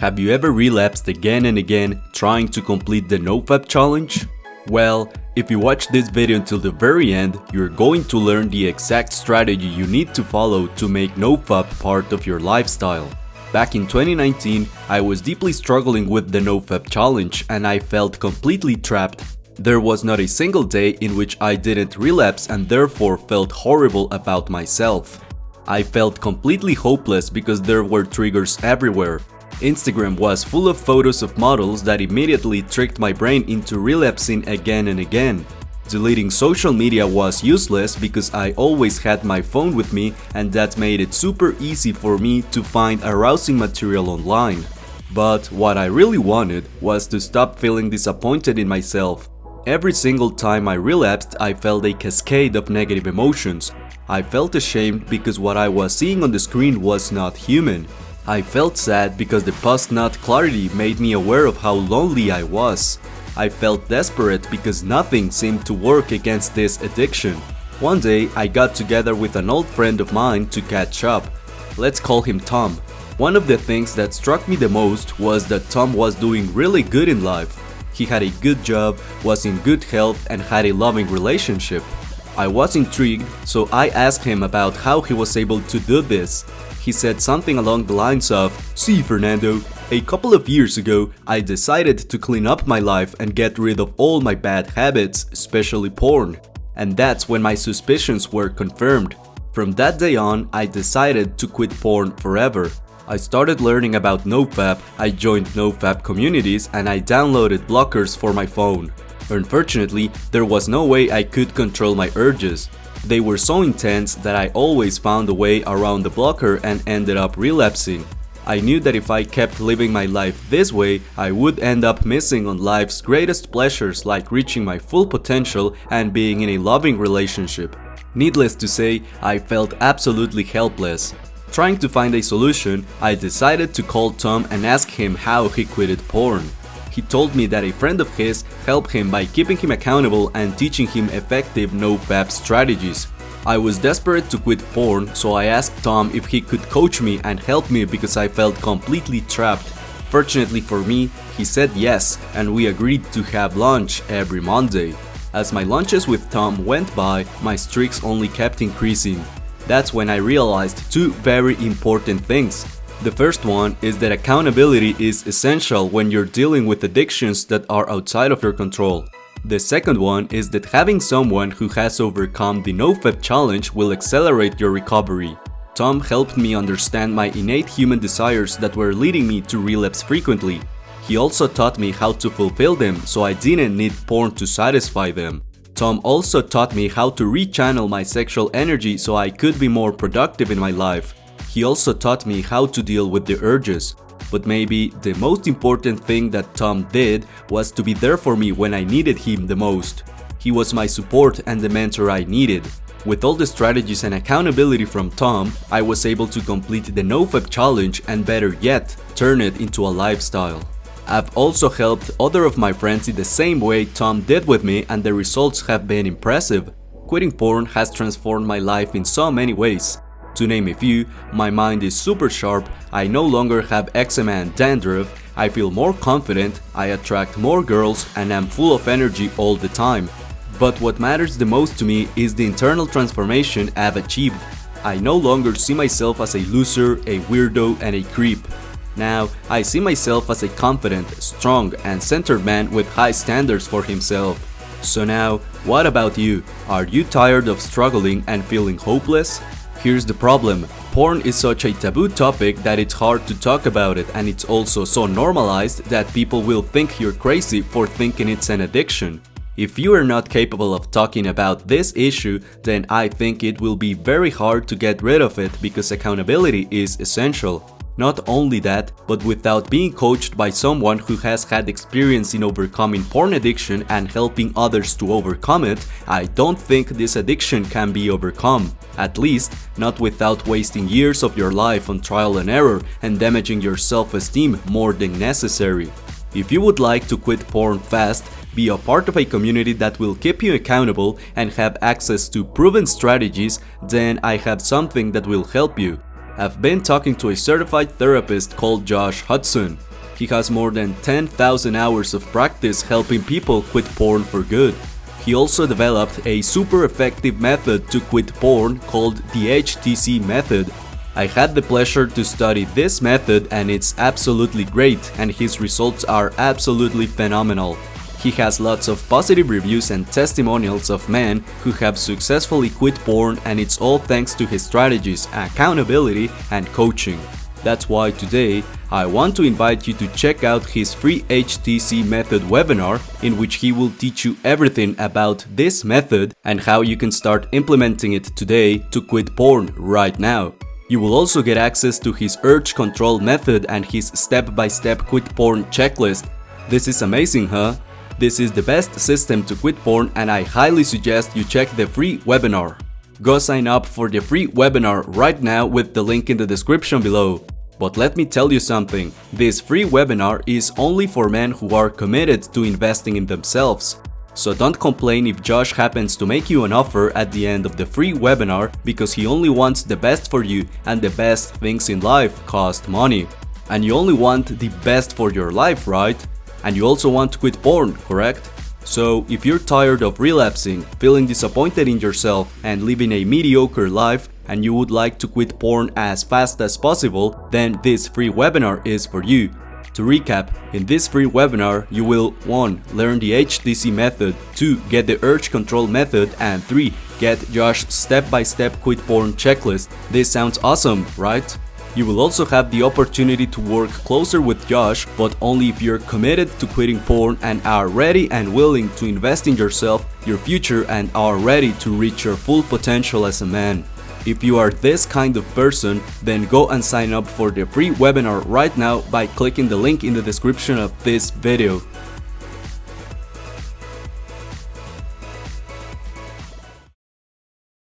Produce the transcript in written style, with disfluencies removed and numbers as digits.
Have you ever relapsed again and again trying to complete the NoFap challenge? Well, if you watch this video until the very end, you're going to learn the exact strategy you need to follow to make NoFap part of your lifestyle. Back in 2019, I was deeply struggling with the NoFap challenge and I felt completely trapped. There was not a single day in which I didn't relapse and therefore felt horrible about myself. I felt completely hopeless because there were triggers everywhere. Instagram was full of photos of models that immediately tricked my brain into relapsing again and again. Deleting social media was useless because I always had my phone with me and that made it super easy for me to find arousing material online. But what I really wanted was to stop feeling disappointed in myself. Every single time I relapsed, I felt a cascade of negative emotions. I felt ashamed because what I was seeing on the screen was not human. I felt sad because the post-nut clarity made me aware of how lonely I was. I felt desperate because nothing seemed to work against this addiction. One day, I got together with an old friend of mine to catch up. Let's call him Tom. One of the things that struck me the most was that Tom was doing really good in life. He had a good job, was in good health, and had a loving relationship. I was intrigued, so I asked him about how he was able to do this. He said something along the lines of, "See, Fernando, a couple of years ago, I decided to clean up my life and get rid of all my bad habits, especially porn. And that's when my suspicions were confirmed. From that day on, I decided to quit porn forever. I started learning about NoFap, I joined NoFap communities, and I downloaded blockers for my phone. Unfortunately, there was no way I could control my urges. They were so intense that I always found a way around the blocker and ended up relapsing. I knew that if I kept living my life this way, I would end up missing on life's greatest pleasures like reaching my full potential and being in a loving relationship. Needless to say, I felt absolutely helpless. Trying to find a solution, I decided to call Tom and ask him how he quitted porn. He told me that a friend of his helped him by keeping him accountable and teaching him effective NoFap strategies. I was desperate to quit porn, so I asked Tom if he could coach me and help me because I felt completely trapped. Fortunately for me, he said yes, and we agreed to have lunch every Monday. As my lunches with Tom went by, my streaks only kept increasing. That's when I realized two very important things. The first one is that accountability is essential when you're dealing with addictions that are outside of your control. The second one is that having someone who has overcome the NoFap challenge will accelerate your recovery. Tom helped me understand my innate human desires that were leading me to relapse frequently. He also taught me how to fulfill them so I didn't need porn to satisfy them. Tom also taught me how to rechannel my sexual energy so I could be more productive in my life. He also taught me how to deal with the urges. But maybe the most important thing that Tom did was to be there for me when I needed him the most. He was my support and the mentor I needed. With all the strategies and accountability from Tom, I was able to complete the NoFap challenge and better yet, turn it into a lifestyle. I've also helped other of my friends in the same way Tom did with me and the results have been impressive. Quitting porn has transformed my life in so many ways. To name a few, my mind is super sharp, I no longer have eczema and dandruff, I feel more confident, I attract more girls, and I'm full of energy all the time. But what matters the most to me is the internal transformation I've achieved. I no longer see myself as a loser, a weirdo, and a creep. Now, I see myself as a confident, strong, and centered man with high standards for himself. So now, what about you? Are you tired of struggling and feeling hopeless? Here's the problem. Porn is such a taboo topic that it's hard to talk about it, and it's also so normalized that people will think you're crazy for thinking it's an addiction. If you are not capable of talking about this issue, then I think it will be very hard to get rid of it because accountability is essential. Not only that, but without being coached by someone who has had experience in overcoming porn addiction and helping others to overcome it, I don't think this addiction can be overcome. At least, not without wasting years of your life on trial and error and damaging your self-esteem more than necessary. If you would like to quit porn fast, be a part of a community that will keep you accountable and have access to proven strategies, then I have something that will help you. I've been talking to a certified therapist called Josh Hudson. He has more than 10,000 hours of practice helping people quit porn for good. He also developed a super effective method to quit porn called the HTC method. I had the pleasure to study this method and it's absolutely great, and his results are absolutely phenomenal. He has lots of positive reviews and testimonials of men who have successfully quit porn, and it's all thanks to his strategies, accountability, and coaching. That's why today I want to invite you to check out his free HTC method webinar, in which he will teach you everything about this method and how you can start implementing it today to quit porn right now. You will also get access to his urge control method and his step-by-step quit porn checklist. This is amazing, huh? This is the best system to quit porn, and I highly suggest you check the free webinar. Go sign up for the free webinar right now with the link in the description below. But let me tell you something, this free webinar is only for men who are committed to investing in themselves. So don't complain if Josh happens to make you an offer at the end of the free webinar, because he only wants the best for you, and the best things in life cost money. And you only want the best for your life, right? And you also want to quit porn, correct? So if you're tired of relapsing, feeling disappointed in yourself, and living a mediocre life, and you would like to quit porn as fast as possible, then this free webinar is for you. To recap, in this free webinar, you will 1. Learn the HTC method, 2. Get the urge control method, and 3. Get Josh's step-by-step quit porn checklist. This sounds awesome, right? You will also have the opportunity to work closer with Josh, but only if you're committed to quitting porn and are ready and willing to invest in yourself, your future, and are ready to reach your full potential as a man. If you are this kind of person, then go and sign up for the free webinar right now by clicking the link in the description of this video.